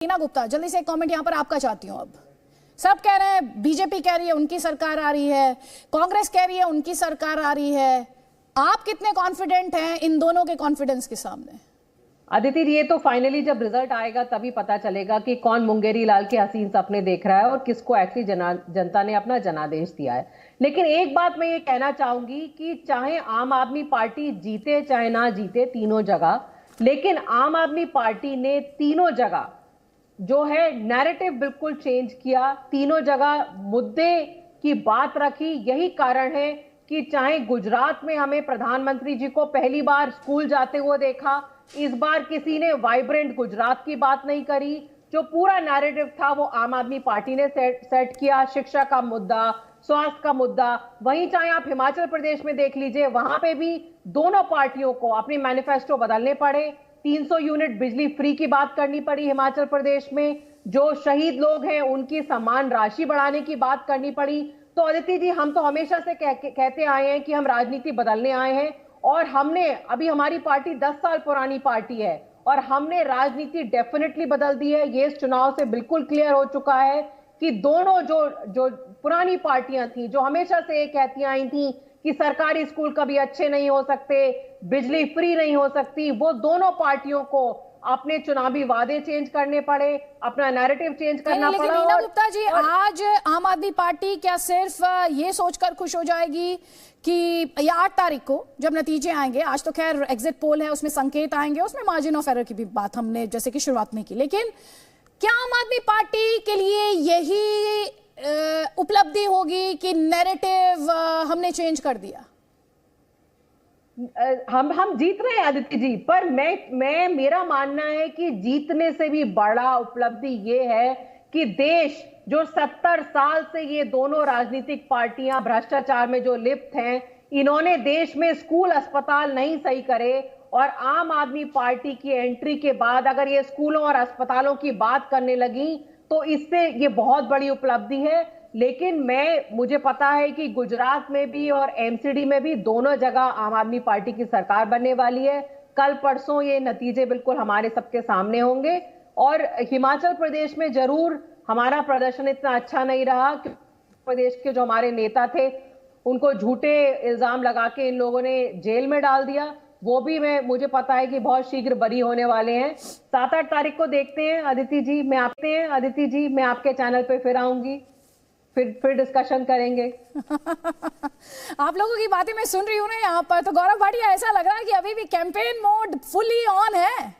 रीना गुप्ता, जल्दी से एक कमेंट यहां पर आपका चाहती हूं। अब सब कह रहे हैं, बीजेपी कह रही है उनकी सरकार आ रही है, कांग्रेस कह रही है उनकी सरकार आ रही है। आप कितने कॉन्फिडेंट हैं इन दोनों के कॉन्फिडेंस के सामने? आदित्य, ये तो फाइनली जब रिजल्ट आएगा तभी पता चलेगा कि कौन मुंगेरी लाल के हसीन सपने देख रहा है और किसको एक्चुअली जनता ने अपना जनादेश दिया है। लेकिन एक बात मैं ये कहना चाहूंगी कि चाहे आम आदमी पार्टी जीते चाहे ना जीते तीनों जगह, लेकिन आम आदमी पार्टी ने तीनों जगह जो है नैरेटिव बिल्कुल चेंज किया, तीनों जगह मुद्दे की बात रखी। यही कारण है कि चाहे गुजरात में हमें प्रधानमंत्री जी को पहली बार स्कूल जाते हुए देखा, इस बार किसी ने वाइब्रेंट गुजरात की बात नहीं करी। जो पूरा नैरेटिव था वो आम आदमी पार्टी ने सेट किया। शिक्षा का मुद्दा, स्वास्थ्य का मुद्दा, वहीं चाहे आप हिमाचल प्रदेश में देख लीजिए, वहां पे भी दोनों पार्टियों को अपने मैनिफेस्टो बदलने पड़े। 300 यूनिट बिजली फ्री की बात करनी पड़ी हिमाचल प्रदेश में। जो शहीद लोग हैं उनकी सम्मान राशि बढ़ाने की बात करनी पड़ी। तो अदिति जी, हम तो हमेशा से कहते आए हैं कि हम राजनीति बदलने आए हैं, और हमने अभी हमारी पार्टी 10 साल पुरानी पार्टी है और हमने राजनीति डेफिनेटली बदल दी है। ये इस चुनाव से बिल्कुल क्लियर हो चुका है कि दोनों जो पुरानी पार्टियां थी, जो हमेशा से ये कहती आई थी कि सरकारी स्कूल कभी अच्छे नहीं हो सकते, बिजली फ्री नहीं हो सकती, वो दोनों पार्टियों को अपने चुनावी वादे चेंज करने पड़े, अपना नैरेटिव चेंज करना पड़ा। रीना गुप्ता जी, आज आम आदमी पार्टी क्या सिर्फ ये सोचकर खुश हो जाएगी कि या 8 तारीख को जब नतीजे आएंगे, आज तो खैर एग्जिट पोल है, उसमें संकेत आएंगे, उसमें मार्जिन ऑफ एरर की भी बात हमने जैसे कि शुरुआत में की, लेकिन क्या आम आदमी पार्टी के लिए यही उपलब्धि होगी कि नैरेटिव हमने चेंज कर दिया? हम जीत रहे हैं आदित्य जी, पर मेरा मानना है कि जीतने से भी बड़ा उपलब्धि ये है कि देश जो 70 साल से ये दोनों राजनीतिक पार्टियां भ्रष्टाचार में जो लिप्त हैं, इन्होंने देश में स्कूल अस्पताल नहीं सही करे, और आम आदमी पार्टी की एंट्री के बाद अगर ये स्कूलों और अस्पतालों की बात करने लगी तो इससे ये बहुत बड़ी उपलब्धि है। लेकिन मुझे पता है कि गुजरात में भी और एमसीडी में भी दोनों जगह आम आदमी पार्टी की सरकार बनने वाली है। कल परसों ये नतीजे बिल्कुल हमारे सबके सामने होंगे, और हिमाचल प्रदेश में जरूर हमारा प्रदर्शन इतना अच्छा नहीं रहा। प्रदेश के जो हमारे नेता थे उनको झूठे इल्जाम लगा के इन लोगों ने जेल में डाल दिया, वो भी मुझे पता है कि बहुत शीघ्र बरी होने वाले हैं। 7-8 तारीख को देखते हैं आदित्य जी, मैं आपके चैनल पे फिर आऊंगी, फिर डिस्कशन करेंगे। आप लोगों की बातें मैं सुन रही हूँ ना यहाँ पर, तो गौरव भाटिया, ऐसा लग रहा है कि अभी भी कैंपेन मोड फुली ऑन है।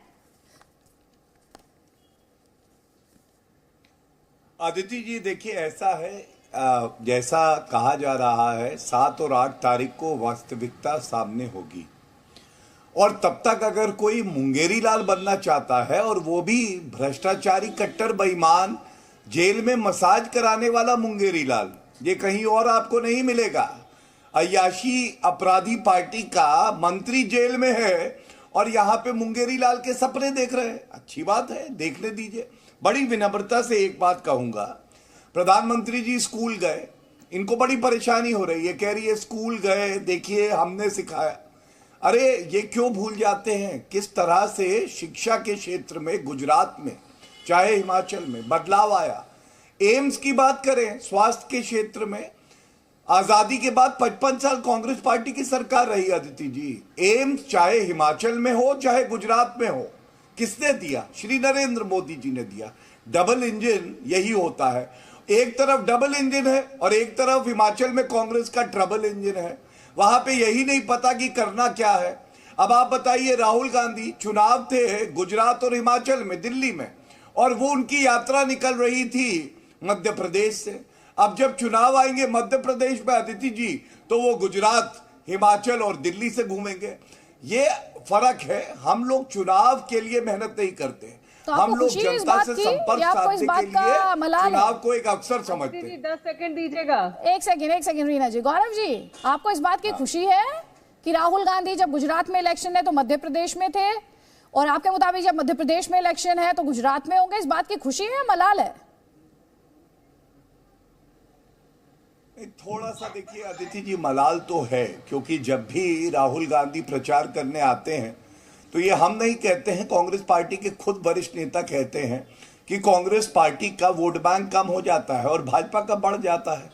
आदित्य जी देखिए, ऐसा है जैसा कहा जा रहा है 7 और 8 तारीख को वास्तविकता सामने होगी, और तब तक अगर कोई मुंगेरी लाल बनना चाहता है, और वो भी भ्रष्टाचारी कट्टर बेईमान जेल में मसाज कराने वाला मुंगेरी लाल, ये कहीं और आपको नहीं मिलेगा। अय्याशी अपराधी पार्टी का मंत्री जेल में है और यहाँ पे मुंगेरी लाल के सपने देख रहे हैं। अच्छी बात है, देखने दीजिए। बड़ी विनम्रता से एक बात कहूंगा, प्रधानमंत्री जी स्कूल गए, इनको बड़ी परेशानी हो रही है, कह रही है स्कूल गए, देखिए हमने सिखाया। अरे ये क्यों भूल जाते हैं किस तरह से शिक्षा के क्षेत्र में गुजरात में चाहे हिमाचल में बदलाव आया। एम्स की बात करें, स्वास्थ्य के क्षेत्र में आजादी के बाद 55 साल कांग्रेस पार्टी की सरकार रही आदित्य जी। एम्स चाहे हिमाचल में हो चाहे गुजरात में हो, किसने दिया? श्री नरेंद्र मोदी जी ने दिया। डबल इंजन यही होता है, एक तरफ डबल इंजन है और एक तरफ हिमाचल में कांग्रेस का ट्रबल इंजन है। वहां पे यही नहीं पता कि करना क्या है। अब आप बताइए, राहुल गांधी चुनाव थे गुजरात और हिमाचल में, दिल्ली में, और वो उनकी यात्रा निकल रही थी मध्य प्रदेश से। अब जब चुनाव आएंगे मध्य प्रदेश में आदित्य जी, तो वो गुजरात, हिमाचल और दिल्ली से घूमेंगे। ये फर्क है। हम लोग चुनाव के लिए मेहनत नहीं करते, तो हम लोग जनता से संपर्क साधने के लिए चुनाव को एक अवसर समझते हैं। 10 सेकंड दीजिएगा। एक सेकंड रीना जी। गौरव जी, आपको इस बात की खुशी है कि राहुल गांधी जब गुजरात में इलेक्शन है तो मध्य प्रदेश में थे, और आपके मुताबिक जब मध्य प्रदेश में इलेक्शन है तो गुजरात में होंगे? इस बात की खुशी है, मलाल है? थोड़ा सा देखिए आदित्य जी, मलाल तो है, क्योंकि जब भी राहुल गांधी प्रचार करने आते हैं तो ये हम नहीं कहते हैं, कांग्रेस पार्टी के खुद वरिष्ठ नेता कहते हैं कि कांग्रेस पार्टी का वोट बैंक कम हो जाता है और भाजपा का बढ़ जाता है।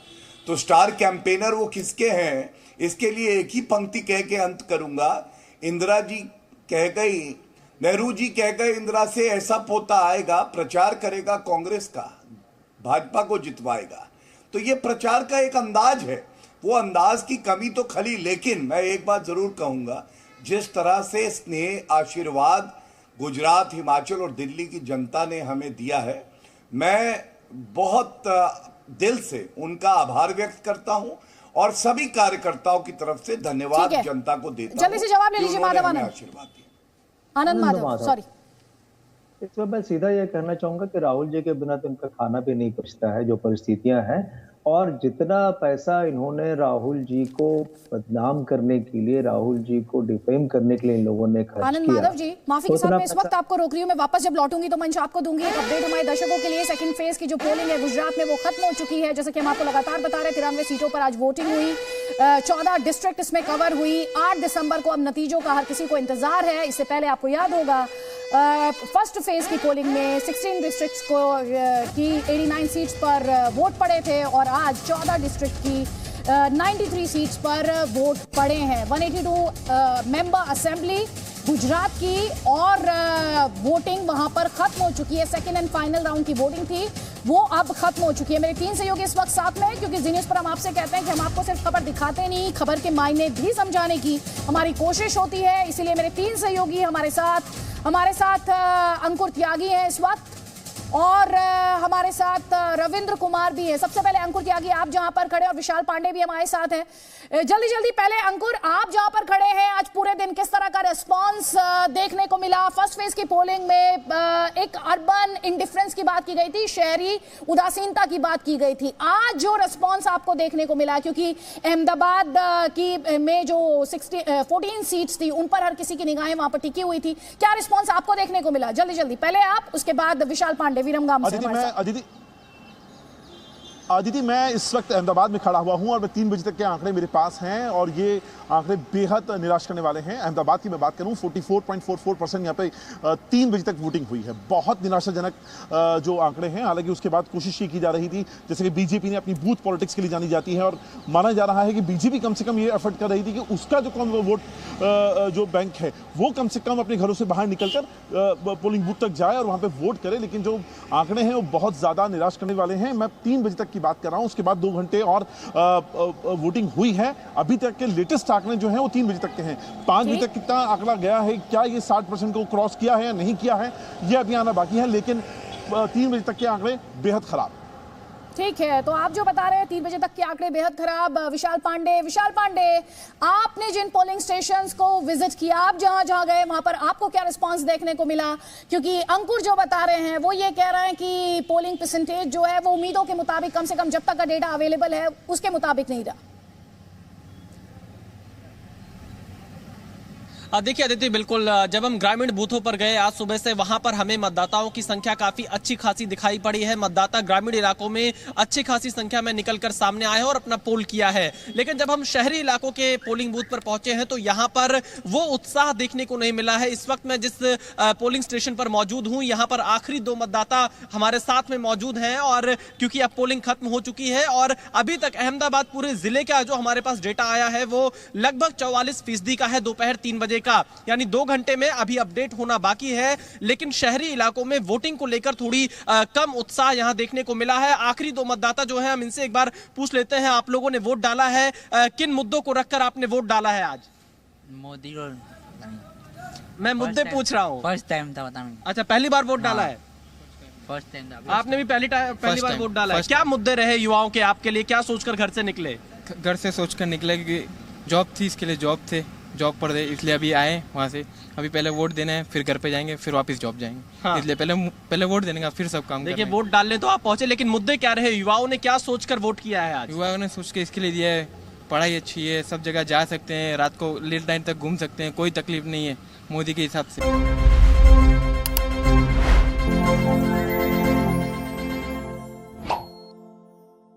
तो स्टार कैंपेनर वो किसके हैं, इसके लिए एक ही पंक्ति कह के अंत करूंगा। इंदिरा जी कह गई, नेहरू जी कह गए, इंदिरा से ऐसा पोता आएगा, प्रचार करेगा कांग्रेस का, भाजपा को जितवाएगा। तो ये प्रचार का एक अंदाज है, वो अंदाज की कमी तो खली। लेकिन मैं एक बात जरूर कहूंगा, जिस तरह से स्नेह आशीर्वाद गुजरात, हिमाचल और दिल्ली की जनता ने हमें दिया है, मैं बहुत दिल से उनका आभार व्यक्त करता हूं और सभी कार्यकर्ताओं की तरफ से धन्यवाद जनता को देता हूं। जल्दी से जवाब ले लीजिए माधव आनंद। आशीर्वाद दिया। आनंद माधव, सॉरी। इसमें मैं सीधा ये कहना चाहूंगा कि राहुल जी के बिना तो इनका खाना भी नहीं पचता है, जो परिस्थितियां हैं। और जितना पैसा इन्होंने राहुल जी को बदनाम करने के लिए, राहुल जी को डिफेम करने के लिए इन लोगों ने खर्च आनंद किया। माधव जी, माफी के साथ मैं इस वक्त आपको रोक रही हूँ। मैं वापस जब लौटूंगी तो मंच आपको दूंगी। एक अपडेट हमारे दर्शकों के लिए, सेकंड फेज की जो पोलिंग है गुजरात में वो खत्म हो चुकी है। जैसे कि हम आपको लगातार बता रहे हैं, 93 सीटों पर आज वोटिंग हुई, 14 डिस्ट्रिक्ट इसमें कवर हुई। 8 दिसंबर को अब नतीजों का हर किसी को इंतजार है। इससे पहले आपको याद होगा फर्स्ट फेज की पोलिंग में 16 डिस्ट्रिक्ट्स को की 89 सीट्स पर वोट पड़े थे और आज 14 डिस्ट्रिक्ट की 93 सीट्स पर वोट पड़े हैं। 182 मेंबर असेंबली गुजरात की और वोटिंग वहां पर खत्म हो चुकी है। सेकेंड एंड फाइनल राउंड की वोटिंग थी, वो अब खत्म हो चुकी है। मेरे 3 सहयोगी इस वक्त साथ में हैं, क्योंकि जी न्यूज़ पर हम आपसे कहते हैं कि हम आपको सिर्फ खबर दिखाते नहीं, खबर के मायने भी समझाने की हमारी कोशिश होती है। इसीलिए मेरे 3 सहयोगी हमारे साथ अंकुर त्यागी हैं इस वक्त, और हमारे साथ रविंद्र कुमार भी है। सबसे पहले अंकुर त्यागी, आप जहां पर खड़े, और विशाल पांडे भी हमारे साथ हैं। जल्दी पहले अंकुर, आप जहां पर खड़े हैं, आज पूरे दिन किस तरह का रिस्पांस देखने को मिला? फर्स्ट फेज की पोलिंग में एक अर्बन इंडिफरेंस की बात की गई थी, शहरी उदासीनता की बात की गई थी। आज जो रिस्पांस आपको देखने को मिला, क्योंकि अहमदाबाद की में जो 14 सीट्स थी उन पर हर किसी की निगाहें वहां पर टिकी हुई थी, क्या रिस्पांस आपको देखने को मिला? जल्दी पहले आप, उसके बाद विशाल पांडे। अदिति, मैं इस वक्त अहमदाबाद में खड़ा हुआ हूं और मैं 3 बजे तक के आंकड़े मेरे पास हैं और ये आंकड़े बेहद निराश करने वाले हैं। अहमदाबाद की मैं बात करूं, 44.44% यहाँ पे 3 बजे तक वोटिंग हुई है। बहुत निराशाजनक जो आंकड़े हैं। हालांकि उसके बाद कोशिश ये की जा रही थी, जैसे कि बीजेपी ने अपनी बूथ पॉलिटिक्स के लिए जानी जाती है और माना जा रहा है कि बीजेपी कम से कम ये एफर्ट कर रही थी कि उसका जो कम वोट जो बैंक है वो कम से कम अपने घरों से बाहर निकलकर पोलिंग बूथ तक जाए और वहाँ पे वोट करे। लेकिन जो आंकड़े हैं वो बहुत ज़्यादा निराश करने वाले हैं। मैं 3 बजे तक की बात कर रहा हूं, उसके बाद 2 घंटे और वोटिंग हुई है। अभी तक के लेटेस्ट आंकड़े जो हैं वो 3 बजे तक के हैं। 5 बजे तक कितना आंकड़ा गया है, क्या ये 60% को क्रॉस किया है या नहीं किया है, ये अभी आना बाकी है। लेकिन 3 बजे तक के आंकड़े बेहद खराब। ठीक है, तो आप जो बता रहे हैं 3 बजे तक के आंकड़े बेहद खराब। विशाल पांडे, आपने जिन पोलिंग स्टेशंस को विजिट किया, आप जहां गए वहां पर आपको क्या रिस्पांस देखने को मिला? क्योंकि अंकुर जो बता रहे हैं वो ये कह रहे हैं कि पोलिंग परसेंटेज जो है वो उम्मीदों के मुताबिक, कम से कम जब तक का डेटा अवेलेबल है उसके मुताबिक नहीं रहा। देखिए आदित्य, बिल्कुल जब हम ग्रामीण बूथों पर गए आज सुबह से, वहां पर हमें मतदाताओं की संख्या काफी अच्छी खासी दिखाई पड़ी है। मतदाता ग्रामीण इलाकों में अच्छी खासी संख्या में निकलकर सामने आए हैं और अपना पोल किया है। लेकिन जब हम शहरी इलाकों के पोलिंग बूथ पर पहुंचे हैं तो यहाँ पर वो उत्साह देखने को नहीं मिला है। इस वक्त मैं जिस पोलिंग स्टेशन पर मौजूद हूँ, यहाँ पर आखिरी 2 मतदाता हमारे साथ में मौजूद हैं और क्योंकि अब पोलिंग खत्म हो चुकी है और अभी तक अहमदाबाद पूरे जिले का जो हमारे पास डेटा आया है वो लगभग 44% का है दोपहर 3 बजे का, यानी 2 घंटे में अभी अपडेट होना बाकी है। लेकिन शहरी इलाकों में वोटिंग को लेकर थोड़ी कम उत्साह यहां देखने को मिला है। आखिरी 2 मतदाता जो है, हम इनसे एक बार पूछ लेते हैं, आप लोगों ने वोट डाला है, किन मुद्दों को रखकर आपने वोट डाला है आज? मोदी को मैं मुद्दे पूछ रहा हूँ। फर्स्ट टाइम था, बता। अच्छा, पहली बार वोट डाला है? फर्स्ट टाइम था। आपने भी पहली बार वोट डाला है? क्या मुद्दे रहे युवाओं के आपके लिए, क्या सोचकर घर से निकले? घर से सोचकर निकले कि जॉब थी, इसके लिए जॉब थे, जॉब पर थे, इसलिए अभी आए वहाँ से। अभी पहले वोट देना है, फिर घर पे जाएंगे, फिर वापस जॉब जाएंगे। हाँ। इसलिए पहले वोट देने का, फिर सब काम। देखिए, वोट डालने तो आप पहुंचे, लेकिन मुद्दे क्या रहे? युवाओं ने क्या सोचकर वोट किया है आज? युवाओं ने सोच के इसके लिए दिया है, पढ़ाई अच्छी है, सब जगह जा सकते हैं, रात को लेट नाइट तक घूम सकते हैं, कोई तकलीफ नहीं है मोदी के हिसाब से।